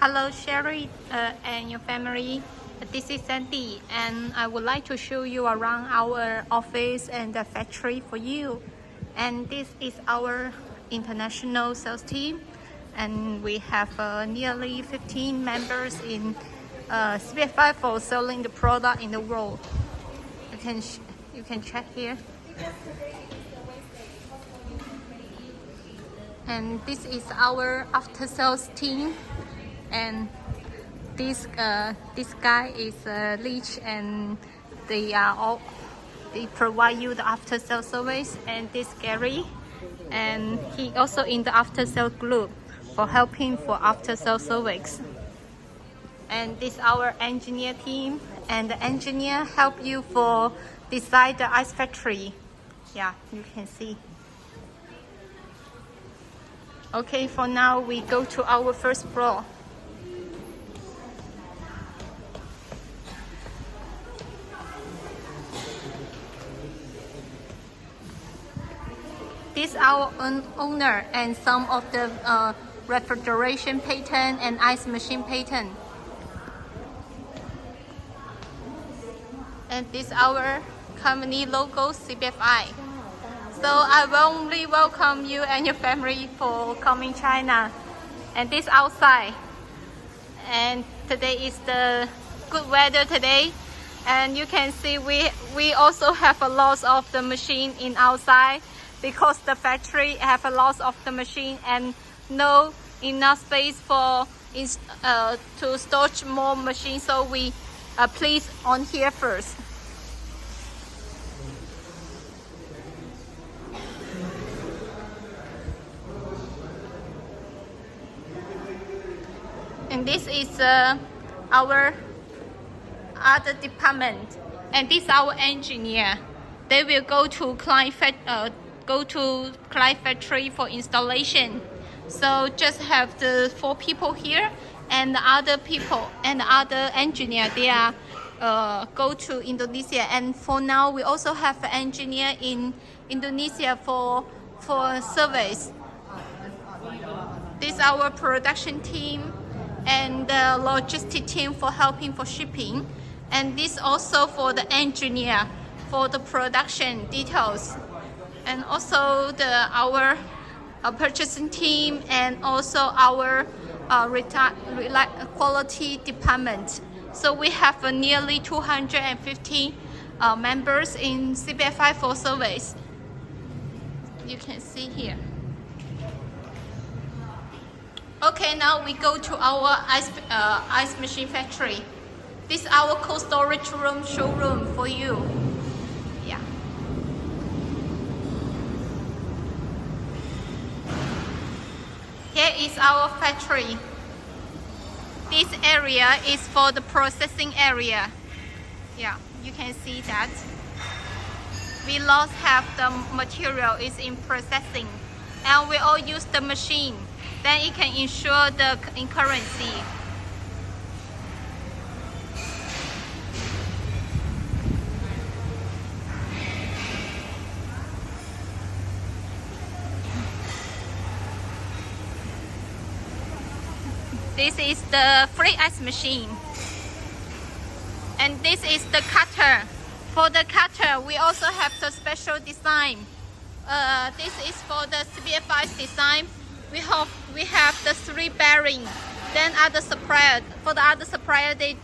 Hello, Sherry and your family. This is Sandy, and I would like to show you around our office and the factory for you. And this is our international sales team, and we have nearly 15 members in CBFI for selling the product in the world. You can check here. And this is our after sales team, and this guy is Leach, and they provide you the after sales service. And this Gary, and he also in the after sales group for helping for after sales service. And this our engineer team, and the engineer help you for design the ice factory. Yeah, you can see. Okay, for now we go to our first floor. This is our owner and some of the refrigeration patent and ice machine patent. And this is our company logo, CBFI. So I warmly welcome you and your family for coming China. And this outside. And today is the good weather today. And you can see we also have a lot of the machine in outside because the factory have a lot of the machine and no enough space for to store more machines. So we place on here first. And this is our other department, and this is our engineer. They will go to client factory for installation. So just have the 4 people here, and the other people and the other engineer, they are go to Indonesia. And for now we also have an engineer in Indonesia for service. This is our production team and the logistic team for helping for shipping, and this also for the engineer for the production details, and also our purchasing team, and also our quality department. So we have nearly 250 members in CBFI for service. You can see here. Okay, now we go to our ice machine factory. This is our cold storage room showroom for you. Yeah. Here is our factory. This area is for the processing area. Yeah, you can see that. We lost half the material is in processing, and we all use the machine. Then it can ensure the currency. This is the free ice machine. And this is the cutter. For the cutter, we also have the special design. This is for the CBFI design. We have the 3 bearing. Then other supplier, for the other supplier, they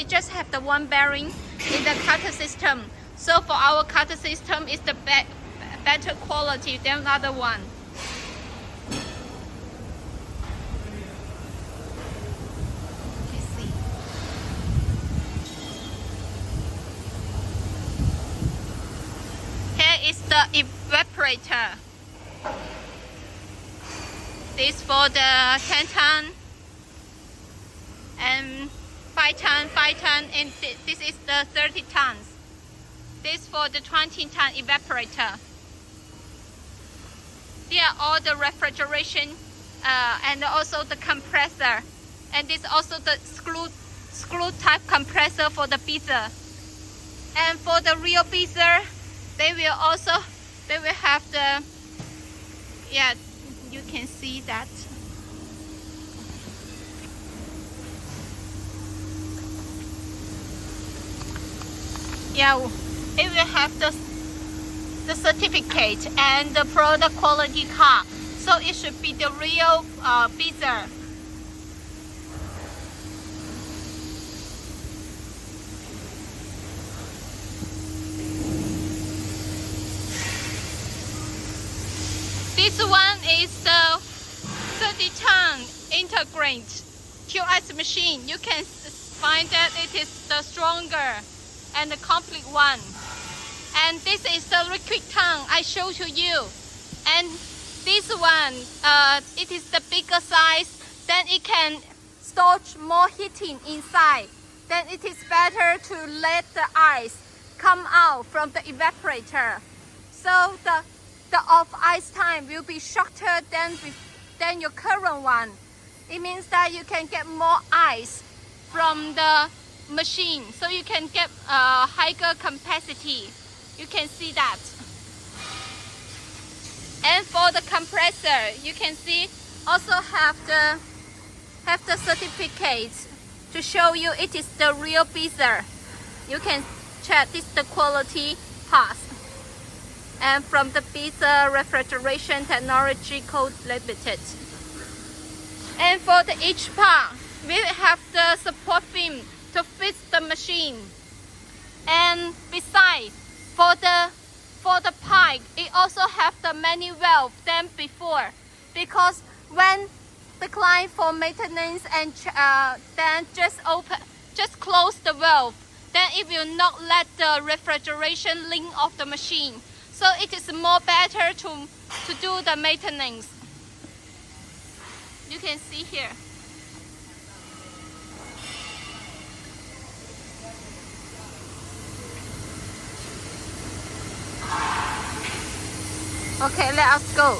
just have the 1 bearing in the cutter system. So for our cutter system is the better quality than the other one. Here is the evaporator. This for the 10 ton and 5 ton, and this is the 30 tons. This for the 20 ton evaporator. They are all the refrigeration and also the compressor, and this also the screw type compressor for the beezer. And for the real beezer, they will have the, yeah, you can see that. Yeah, it will have the certificate and the product quality card. So it should be the real pizza. This one is the 30-ton integrated QS machine. You can find that it is the stronger and the complete one. And this is the liquid tongue I showed to you. And this one, it is the bigger size. Then it can store more heating inside. Then it is better to let the ice come out from the evaporator. So the off ice time will be shorter than your current one. It means that you can get more ice from the machine, so you can get a higher capacity. You can see that. And for the compressor, you can see also have the certificate to show you it is the real pizza. You can check this the quality pass. And from the Pizza Refrigeration Technology Code Limited. And for the each part, we have the support film to fit the machine. And besides, for the pipe, it also have the many valve than before, because when the client for maintenance and then just close the valve, then it will not let the refrigeration leak off the machine. So it is more better to do the maintenance. You can see here. Okay, let us go.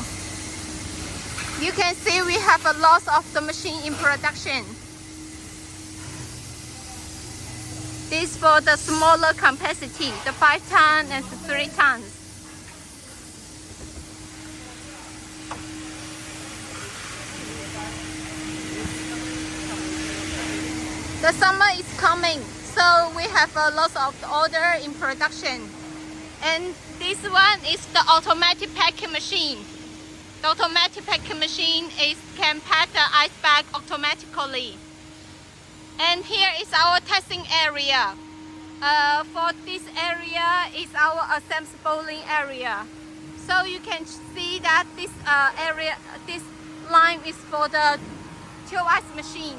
You can see we have a loss of the machine in production. This for the smaller capacity, the 5 ton and the 3 tons. The summer is coming, so we have a lot of order in production. And this one is the automatic packing machine. The automatic packing machine can pack the ice bag automatically. And here is our testing area. For this area is our assembling area. So you can see that this area, this line is for the QS machine.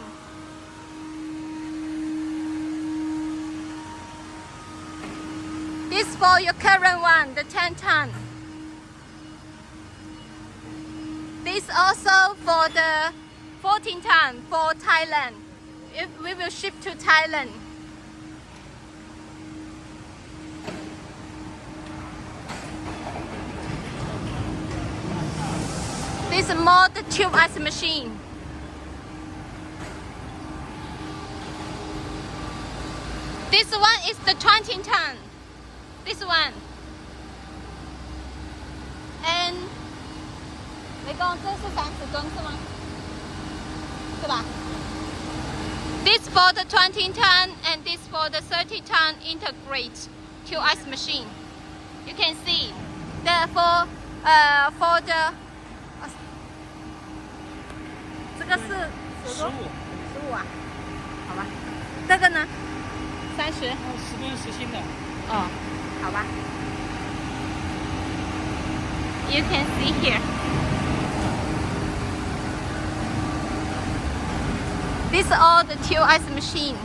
This for your current one, the 10 ton. This also for the 14 ton for Thailand. We will ship to Thailand. This is more the tube ice machine. This one is the 20 ton. This one. And 你讲这是30吨是吗？是吧？ This for the 20 ton and this for the 30 ton integrate QS machine. You can see. Therefore, for the 这个是15啊，好吧？这个呢？30。10吨实心的。哦，好吧。You can see here. These are all the QS machine.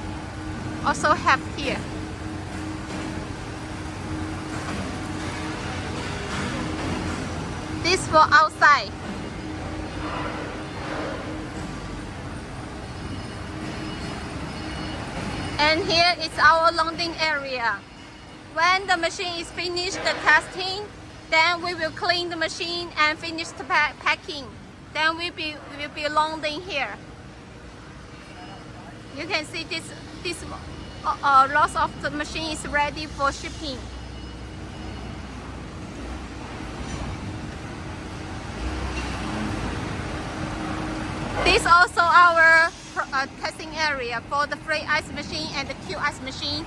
Also have here. This for outside. And here is our loading area. When the machine is finished the testing, then we will clean the machine and finish the packing. Then we will be loading here. You can see this lots of the machine is ready for shipping. This also our testing area for the freight ice machine and the QS machine.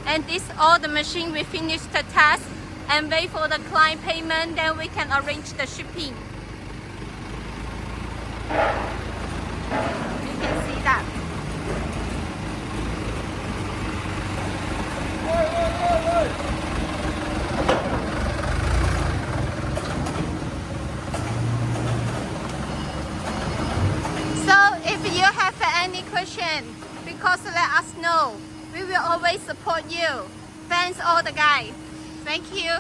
And this all the machine we finish the test and wait for the client payment, then we can arrange the shipping. You can see that. So if you have any question, because let us know. We will always support you. Thanks all the guys. Thank you.